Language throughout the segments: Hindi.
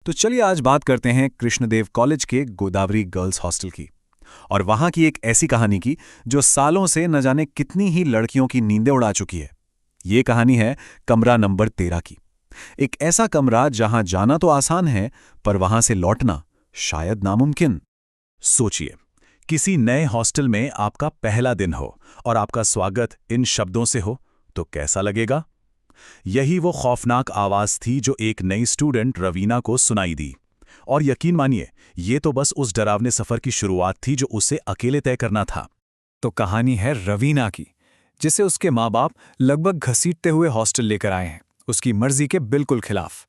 तो चलिए आज बात करते हैं कृष्णदेव कॉलेज के गोदावरी गर्ल्स हॉस्टल की और वहां की एक ऐसी कहानी की जो सालों से न जाने कितनी ही लड़कियों की नींदें उड़ा चुकी है। ये कहानी है कमरा नंबर 13 की। एक ऐसा कमरा जहां जाना तो आसान है पर वहां से लौटना शायद नामुमकिन। सोचिए, किसी नए हॉस्टल में आपका पहला दिन हो और आपका स्वागत इन शब्दों से हो तो कैसा लगेगा? यही वो खौफनाक आवाज थी जो एक नई स्टूडेंट रवीना को सुनाई दी। और यकीन मानिए, ये तो बस उस डरावने सफर की शुरुआत थी जो उसे अकेले तय करना था। तो कहानी है रवीना की, जिसे उसके माँ बाप लगभग घसीटते हुए हॉस्टल लेकर आए हैं, उसकी मर्जी के बिल्कुल खिलाफ।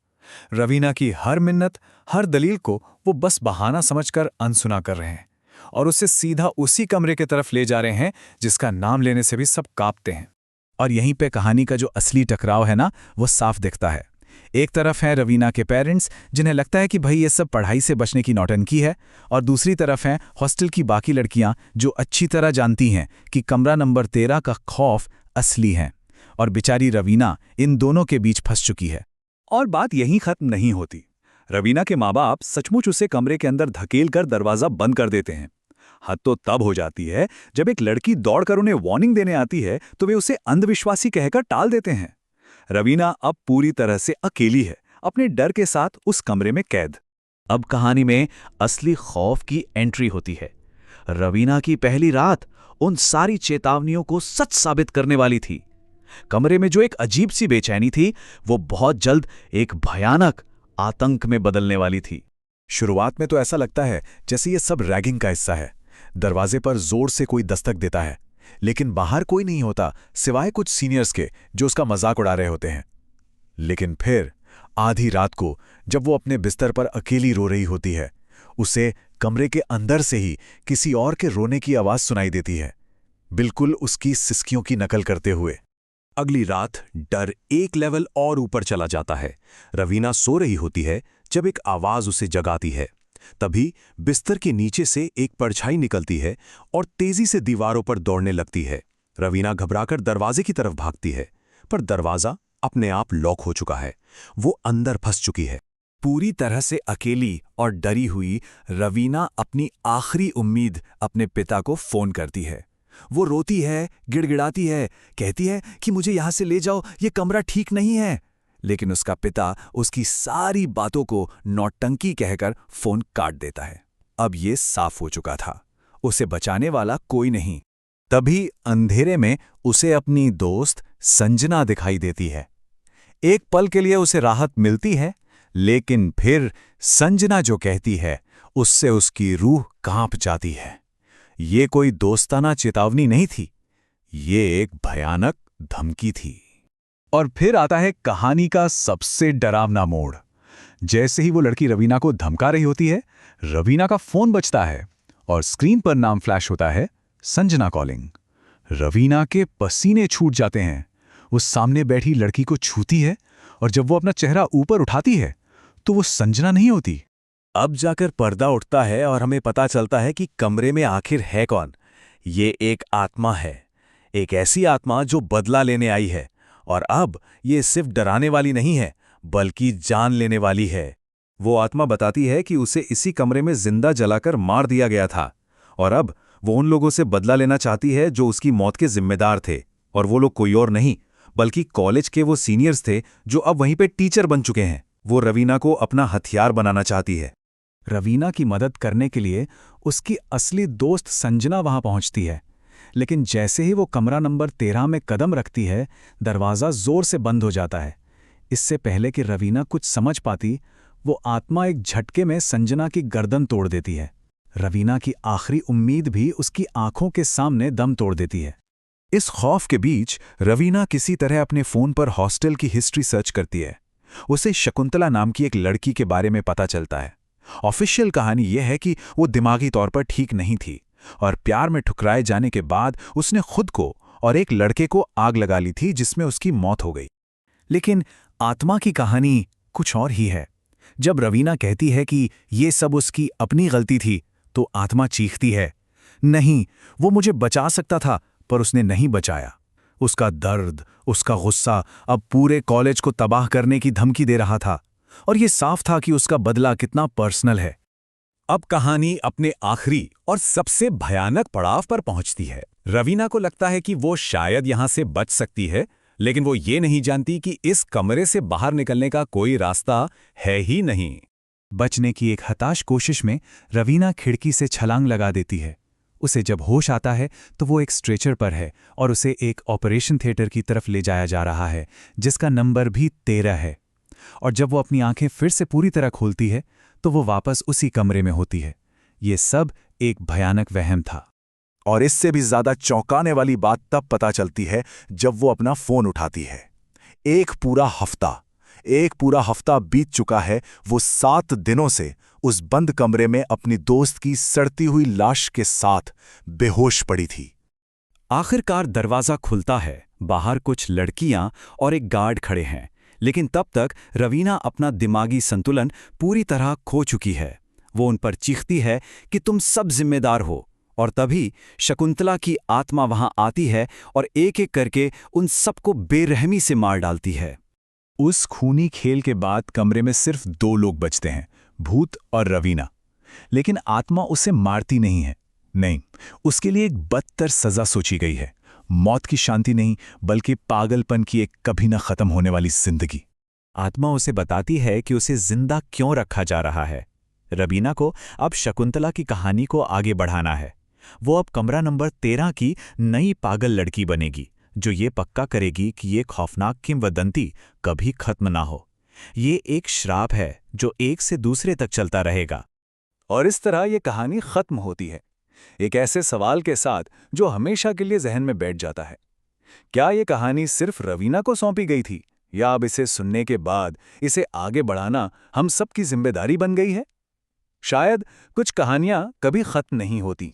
रवीना की हर मिन्नत, हर दलील को वो बस बहाना समझकर अनसुना कर रहे हैं और उसे सीधा उसी कमरे की तरफ ले जा रहे हैं जिसका नाम लेने से भी सब कांपते हैं। और यहीं पे कहानी का जो असली टकराव है ना, वो साफ दिखता है। एक तरफ है रवीना के पेरेंट्स जिन्हें लगता है कि भाई ये सब पढ़ाई से बचने की नौटंकी है, और दूसरी तरफ हैं हॉस्टल की बाकी लड़कियां जो अच्छी तरह जानती हैं कि कमरा नंबर 13 का खौफ असली है। और बेचारी रवीना इन दोनों के बीच फंस चुकी है। और बात यहीं खत्म नहीं होती। रवीना के माँ बाप सचमुच उसे कमरे के अंदर धकेल कर दरवाजा बंद कर देते हैं। हद तो तब हो जाती है जब एक लड़की दौड़कर उन्हें वार्निंग देने आती है तो वे उसे अंधविश्वासी कहकर टाल देते हैं। रवीना अब पूरी तरह से अकेली है, अपने डर के साथ उस कमरे में कैद। अब कहानी में असली खौफ की एंट्री होती है। रवीना की पहली रात उन सारी चेतावनियों को सच साबित करने वाली थी। कमरे में जो एक अजीब सी बेचैनी थी, वो बहुत जल्द एक भयानक आतंक में बदलने वाली थी। शुरुआत में तो ऐसा लगता है जैसे ये सब रैगिंग का हिस्सा है। दरवाजे पर जोर से कोई दस्तक देता है, लेकिन बाहर कोई नहीं होता सिवाय कुछ सीनियर्स के जो उसका मजाक उड़ा रहे होते हैं। लेकिन फिर आधी रात को जब वो अपने बिस्तर पर अकेली रो रही होती है, उसे कमरे के अंदर से ही किसी और के रोने की आवाज सुनाई देती है, बिल्कुल उसकी सिसकियों की नकल करते हुए। अगली रात डर एक लेवल और ऊपर चला जाता है। रवीना सो रही होती है जब एक आवाज उसे जगाती है। तभी बिस्तर के नीचे से एक परछाई निकलती है और तेजी से दीवारों पर दौड़ने लगती है। रवीना घबराकर दरवाजे की तरफ भागती है, पर दरवाजा अपने आप लॉक हो चुका है। वो अंदर फंस चुकी है। पूरी तरह से अकेली और डरी हुई रवीना अपनी आखिरी उम्मीद अपने पिता को फोन करती है। वो रोती है, गिड़गिड़ाती है, कहती है कि मुझे यहां से ले जाओ, ये कमरा ठीक नहीं है। लेकिन उसका पिता उसकी सारी बातों को नौटंकी कहकर फोन काट देता है। अब ये साफ हो चुका था, उसे बचाने वाला कोई नहीं। तभी अंधेरे में उसे अपनी दोस्त संजना दिखाई देती है। एक पल के लिए उसे राहत मिलती है, लेकिन फिर संजना जो कहती है उससे उसकी रूह कांप जाती है। ये कोई दोस्ताना चेतावनी नहीं थी, ये एक भयानक धमकी थी। और फिर आता है कहानी का सबसे डरावना मोड़। जैसे ही वो लड़की रवीना को धमका रही होती है, रवीना का फोन बजता है और स्क्रीन पर नाम फ्लैश होता है, संजना कॉलिंग। रवीना के पसीने छूट जाते हैं। वो सामने बैठी लड़की को छूती है और जब वो अपना चेहरा ऊपर उठाती है तो वो संजना नहीं होती। अब जाकर पर्दा उठता है और हमें पता चलता है कि कमरे में आखिर है कौन। ये एक आत्मा है, एक ऐसी आत्मा जो बदला लेने आई है। और अब ये सिर्फ डराने वाली नहीं है, बल्कि जान लेने वाली है। वो आत्मा बताती है कि उसे इसी कमरे में जिंदा जलाकर मार दिया गया था, और अब वो उन लोगों से बदला लेना चाहती है जो उसकी मौत के जिम्मेदार थे। और वो लोग कोई और नहीं, बल्कि कॉलेज के वो सीनियर्स थे जो अब वहीं पे टीचर बन चुके हैं। वो रवीना को अपना हथियार बनाना चाहती है। रवीना की मदद करने के लिए उसकी असली दोस्त संजना वहां पहुंचती है, लेकिन जैसे ही वो कमरा नंबर 13 में कदम रखती है, दरवाज़ा जोर से बंद हो जाता है। इससे पहले कि रवीना कुछ समझ पाती, वो आत्मा एक झटके में संजना की गर्दन तोड़ देती है। रवीना की आखिरी उम्मीद भी उसकी आंखों के सामने दम तोड़ देती है। इस खौफ के बीच रवीना किसी तरह अपने फोन पर हॉस्टल की हिस्ट्री सर्च करती है। उसे शकुंतला नाम की एक लड़की के बारे में पता चलता है। ऑफिशियल कहानी यह है कि वो दिमागी तौर पर ठीक नहीं थी और प्यार में ठुकराए जाने के बाद उसने खुद को और एक लड़के को आग लगा ली थी, जिसमें उसकी मौत हो गई। लेकिन आत्मा की कहानी कुछ और ही है। जब रवीना कहती है कि ये सब उसकी अपनी गलती थी, तो आत्मा चीखती है, नहीं, वो मुझे बचा सकता था पर उसने नहीं बचाया। उसका दर्द, उसका गुस्सा अब पूरे कॉलेज को तबाह करने की धमकी दे रहा था। और ये साफ था कि उसका बदला कितना पर्सनल है। अब कहानी अपने आखिरी और सबसे भयानक पड़ाव पर पहुंचती है। रवीना को लगता है कि वो शायद यहां से बच सकती है, लेकिन वो ये नहीं जानती कि इस कमरे से बाहर निकलने का कोई रास्ता है ही नहीं। बचने की एक हताश कोशिश में रवीना खिड़की से छलांग लगा देती है। उसे जब होश आता है तो वो एक स्ट्रेचर पर है और उसे एक ऑपरेशन थिएटर की तरफ ले जाया जा रहा है, जिसका नंबर भी 13 है। और जब वो अपनी आंखें फिर से पूरी तरह खोलती है तो वो वापस उसी कमरे में होती है। ये सब एक भयानक वहम था। और इससे भी ज्यादा चौंकाने वाली बात तब पता चलती है जब वो अपना फोन उठाती है। एक पूरा हफ्ता बीत चुका है। वो 7 दिनों से उस बंद कमरे में अपनी दोस्त की सड़ती हुई लाश के साथ बेहोश पड़ी थी। आखिरकार दरवाजा खुलता है। बाहर कुछ लड़कियां और एक गार्ड खड़े हैं, लेकिन तब तक रवीना अपना दिमागी संतुलन पूरी तरह खो चुकी है। वो उन पर चीखती है कि तुम सब जिम्मेदार हो, और तभी शकुंतला की आत्मा वहां आती है और एक-एक करके उन सबको बेरहमी से मार डालती है। उस खूनी खेल के बाद कमरे में सिर्फ 2 लोग बचते हैं, भूत और रवीना। लेकिन आत्मा उसे मारती नहीं है। नहीं, उसके लिए एक बदतर सजा सोची गई है। मौत की शांति नहीं, बल्कि पागलपन की एक कभी न खत्म होने वाली जिंदगी। आत्मा उसे बताती है कि उसे जिंदा क्यों रखा जा रहा है। रवीना को अब शकुंतला की कहानी को आगे बढ़ाना है। वो अब कमरा नंबर 13 की नई पागल लड़की बनेगी, जो ये पक्का करेगी कि ये खौफनाक किंवदंती कभी खत्म ना हो। ये एक श्राप है जो एक से दूसरे तक चलता रहेगा। और इस तरह ये कहानी खत्म होती है, एक ऐसे सवाल के साथ जो हमेशा के लिए जहन में बैठ जाता है। क्या ये कहानी सिर्फ रवीना को सौंपी गई थी, या अब इसे सुनने के बाद इसे आगे बढ़ाना हम सबकी जिम्मेदारी बन गई है? शायद कुछ कहानियां कभी खत्म नहीं होती,